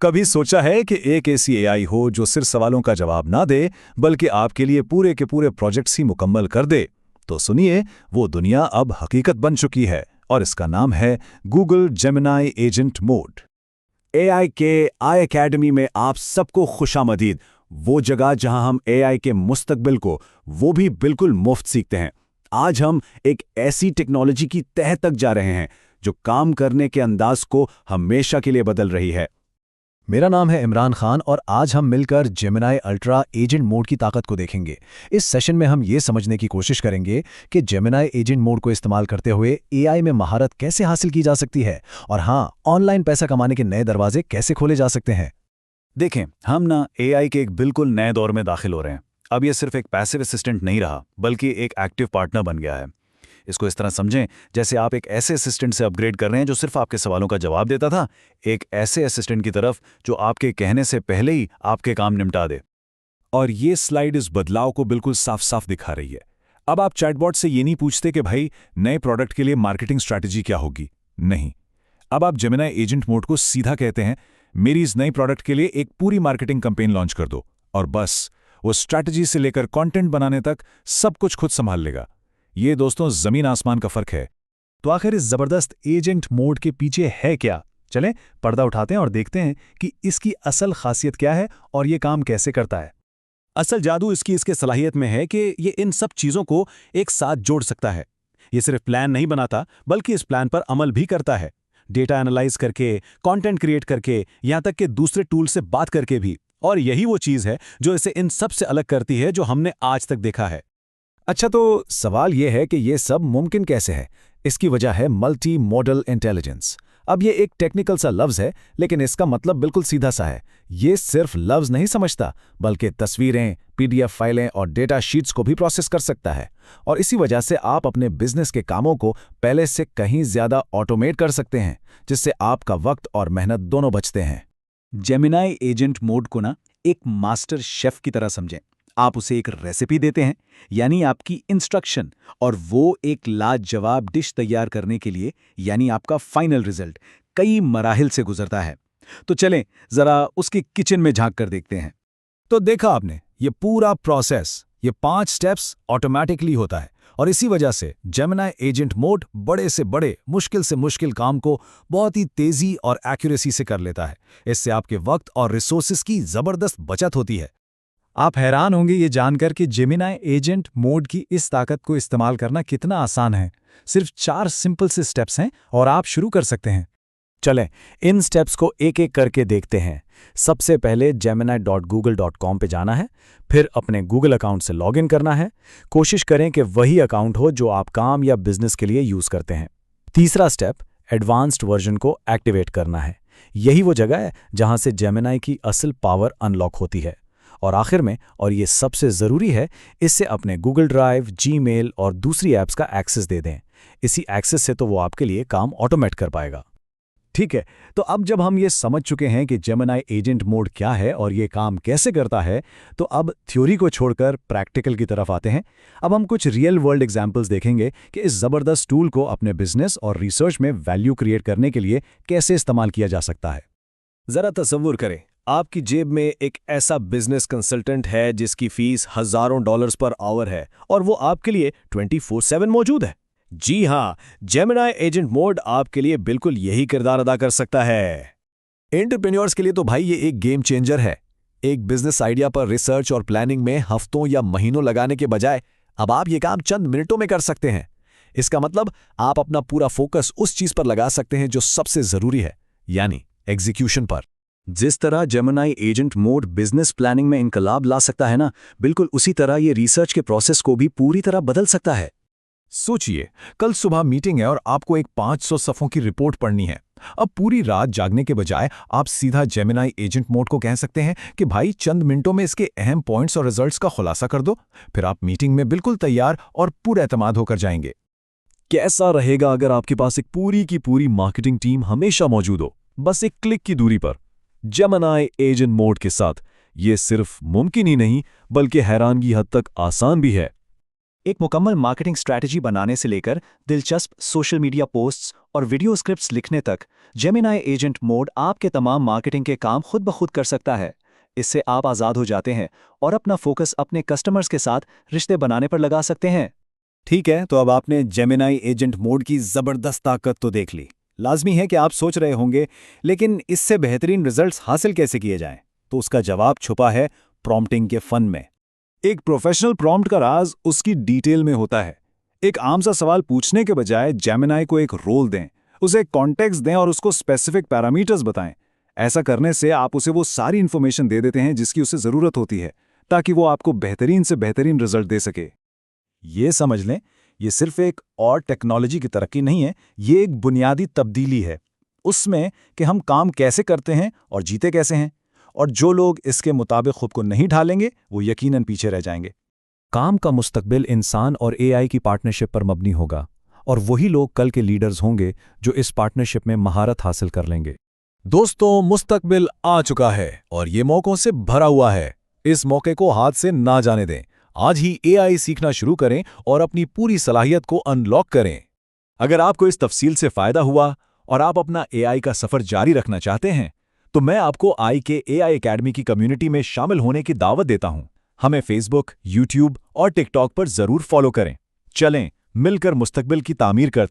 कभी सोचा है कि एक ऐसी एआई हो जो सिर्फ सवालों का जवाब ना दे बल्कि आपके लिए पूरे के पूरे प्रोजेक्ट्स ही मुकम्मल कर दे? तो सुनिए, वो दुनिया अब हकीकत बन चुकी है और इसका नाम है Google Gemini agent mode. AI के आई एकेडमी में आप सबको खुशामदीद। वो जगह जहां हम एआई के मुस्तकबिल को वो भी बिल्कुल मुफ्त सीखते हैं। आज हम एक ऐसी टेक्नोलॉजी की तह तक जा रहे हैं जो काम करने के अंदाज को हमेशा के लिए बदल रही है। मेरा नाम है इमरान खान और आज हम मिलकर जेमिनी अल्ट्रा एजेंट मोड की ताकत को देखेंगे। इस सेशन में हम ये समझने की कोशिश करेंगे कि जेमिनी एजेंट मोड को इस्तेमाल करते हुए एआई में महारत कैसे हासिल की जा सकती है और हाँ, ऑनलाइन पैसा कमाने के नए दरवाजे कैसे खोले जा सकते हैं। देखें, हम ना एआई के एक बिल्कुल नए दौर में दाखिल हो रहे हैं। अब ये सिर्फ एक पैसिव असिस्टेंट नहीं रहा बल्कि एक एक्टिव पार्टनर बन गया है। इसको इस तरह समझें जैसे आप एक ऐसे असिस्टेंट से अपग्रेड कर रहे हैं जो सिर्फ आपके सवालों का जवाब देता था, एक ऐसे असिस्टेंट की तरफ जो आपके कहने से पहले ही आपके काम निपटा दे। और ये स्लाइड इस बदलाव को बिल्कुल साफ साफ दिखा रही है। अब आप चैटबॉट से ये नहीं पूछते कि भाई नए प्रोडक्ट के लिए मार्केटिंग स्ट्रैटेजी क्या होगी। नहीं, अब आप जेमिनी एजेंट मोड को सीधा कहते हैं, मेरी इस नई प्रोडक्ट के लिए एक पूरी मार्केटिंग कैंपेन लॉन्च कर दो, और बस वो स्ट्रैटेजी से लेकर कंटेंट बनाने तक सब कुछ खुद संभाल लेगा। ये दोस्तों जमीन आसमान का फर्क है। तो आखिर इस जबरदस्त एजेंट मोड के पीछे है क्या? चलें पर्दा उठाते हैं और देखते हैं कि इसकी असल खासियत क्या है और ये काम कैसे करता है। असल जादू इसके सलाहियत में है कि ये इन सब चीज़ों को एक साथ जोड़ सकता है। ये सिर्फ प्लान नहीं बनाता बल्कि इस प्लान पर अमल भी करता है, डेटा एनालाइज करके, कंटेंट क्रिएट करके, यहाँ तक कि दूसरे टूल से बात करके भी। और यही वो चीज़ है जो इसे इन सब से अलग करती है जो हमने आज तक देखा है। अच्छा, तो सवाल यह है कि यह सब मुमकिन कैसे है? इसकी वजह है मल्टी मॉडल इंटेलिजेंस। अब ये एक टेक्निकल सा लफ्ज़ है, लेकिन इसका मतलब बिल्कुल सीधा सा है। ये सिर्फ लफ्ज़ नहीं समझता बल्कि तस्वीरें, पीडीएफ फाइलें और डेटा शीट्स को भी प्रोसेस कर सकता है। और इसी वजह से आप अपने बिजनेस के कामों को पहले से कहीं ज़्यादा ऑटोमेट कर सकते हैं, जिससे आपका वक्त और मेहनत दोनों बचते हैं। जेमिनी एजेंट मोड को ना एक मास्टर शेफ की तरह समझें। आप उसे एक रेसिपी देते हैं, यानी आपकी इंस्ट्रक्शन, और वो एक लाजवाब डिश तैयार करने के लिए, यानी आपका फाइनल रिजल्ट, कई मराहिल से गुजरता है। तो चलें जरा उसके किचन में झांक कर देखते हैं। तो देखा आपने, ये पूरा प्रोसेस, ये 5 स्टेप्स ऑटोमेटिकली होता है और इसी वजह से जेमिनी एजेंट मोड बड़े से बड़े, मुश्किल से मुश्किल काम को बहुत ही तेज़ी और एक्यूरेसी से कर लेता है। इससे आपके वक्त और रिसोर्सेज की ज़बरदस्त बचत होती है। आप हैरान होंगे ये जानकर कि जेमिनी एजेंट मोड की इस ताकत को इस्तेमाल करना कितना आसान है। सिर्फ 4 सिंपल से स्टेप्स हैं और आप शुरू कर सकते हैं। चलें इन स्टेप्स को एक एक करके देखते हैं। सबसे पहले gemini.google.com पे जाना है, फिर अपने गूगल अकाउंट से लॉगिन करना है। कोशिश करें कि वही अकाउंट हो जो आप काम या बिजनेस के लिए यूज़ करते हैं। तीसरा स्टेप, एडवांस्ड वर्जन को एक्टिवेट करना है। यही वो जगह है जहां से जेमिनी की असल पावर अनलॉक होती है। और आखिर में, और ये सबसे ज़रूरी है, इससे अपने गूगल ड्राइव, जीमेल और दूसरी ऐप्स का एक्सेस दे दें। इसी एक्सेस से तो वो आपके लिए काम ऑटोमेट कर पाएगा। ठीक है, तो अब जब हम ये समझ चुके हैं कि जेमिनी एजेंट मोड क्या है और ये काम कैसे करता है, तो अब थ्योरी को छोड़कर प्रैक्टिकल की तरफ आते हैं। अब हम कुछ रियल वर्ल्ड एग्जाम्पल्स देखेंगे कि इस ज़बरदस्त टूल को अपने बिजनेस और रिसर्च में वैल्यू क्रिएट करने के लिए कैसे इस्तेमाल किया जा सकता है। ज़रा तसव्वुर करें, आपकी जेब में एक ऐसा बिजनेस कंसल्टेंट है जिसकी फीस हज़ारों डॉलर्स पर आवर है और वो आपके लिए 24/7 मौजूद है। जी हाँ, जेमिनी एजेंट मोड आपके लिए बिल्कुल यही किरदार अदा कर सकता है। एंटरप्रेन्योर्स के लिए तो भाई ये एक गेम चेंजर है। एक बिजनेस आइडिया पर रिसर्च और प्लानिंग में हफ्तों या महीनों लगाने के बजाय अब आप ये काम चंद मिनटों में कर सकते हैं। इसका मतलब आप अपना पूरा फोकस उस चीज पर लगा सकते हैं जो सबसे जरूरी है, यानी एग्जीक्यूशन पर। जिस तरह Gemini agent mode business planning में इनकलाब ला सकता है ना, बिल्कुल उसी तरह ये रिसर्च के प्रोसेस को भी पूरी तरह बदल सकता है। सोचिए, कल सुबह मीटिंग है और आपको एक 500 सफ़ों की रिपोर्ट पढ़नी है। अब पूरी रात जागने के बजाय आप सीधा जेमिनी एजेंट मोड को कह सकते हैं कि भाई चंद मिनटों में इसके अहम पॉइंट्स और रिजल्ट्स का खुलासा कर दो। फिर आप मीटिंग में बिल्कुल तैयार और पूरे एतमाद होकर जाएंगे। कैसा रहेगा अगर आपके पास एक पूरी की पूरी मार्केटिंग टीम हमेशा मौजूद हो, बस एक क्लिक की दूरी पर? जेमिनी एजेंट मोड के साथ ये सिर्फ मुमकिन ही नहीं बल्कि हैरानगी हद तक आसान भी है। एक मुकम्मल मार्केटिंग स्ट्रैटेजी बनाने से लेकर दिलचस्प सोशल मीडिया पोस्ट्स और वीडियो स्क्रिप्ट्स लिखने तक, जेमिनी एजेंट मोड आपके तमाम मार्केटिंग के काम खुद ब खुद कर सकता है। इससे आप आज़ाद हो जाते हैं और अपना फोकस अपने कस्टमर्स के साथ रिश्ते बनाने पर लगा सकते हैं। ठीक है, तो अब आपने जेमिनी एजेंट मोड की ज़बरदस्त ताकत तो देख ली। लाजमी है कि आप सोच रहे होंगे, लेकिन इससे बेहतरीन रिजल्ट्स हासिल कैसे किए जाएं? तो उसका जवाब छुपा है प्रॉम्प्टिंग के फन में। एक प्रोफेशनल प्रॉम्प्ट का राज उसकी डिटेल में होता है। एक आम सा सवाल पूछने के बजाय जेमिनी को एक रोल दें, उसे एक कॉन्टेक्स्ट दें और उसको स्पेसिफिक पैरामीटर्स बताएं। ऐसा करने से आप उसे वो सारी इंफॉर्मेशन दे देते हैं जिसकी उसे ज़रूरत होती है, ताकि वो आपको बेहतरीन से बेहतरीन रिजल्ट दे सके। ये समझ लें, ये सिर्फ एक और टेक्नोलॉजी की तरक्की नहीं है, ये एक बुनियादी तब्दीली है उसमें कि हम काम कैसे करते हैं और जीते कैसे हैं। और जो लोग इसके मुताबिक खुद को नहीं ढालेंगे वो यकीनन पीछे रह जाएंगे। काम का मुस्तकबिल इंसान और एआई की पार्टनरशिप पर मबनी होगा, और वही लोग कल के लीडर्स होंगे जो इस पार्टनरशिप में महारत हासिल कर लेंगे। दोस्तों, मुस्तकबिल आ चुका है और ये मौकों से भरा हुआ है। इस मौके को हाथ से ना जाने दें। आज ही एआई सीखना शुरू करें और अपनी पूरी सलाहियत को अनलॉक करें। अगर आपको इस तफसील से फायदा हुआ और आप अपना एआई का सफर जारी रखना चाहते हैं, तो मैं आपको आई के एआई एकेडमी की कम्युनिटी में शामिल होने की दावत देता हूं। हमें फेसबुक, यूट्यूब और टिकटॉक पर जरूर फॉलो करें। चलें, मिलकर मुस्तकबिल की तामीर करते हैं।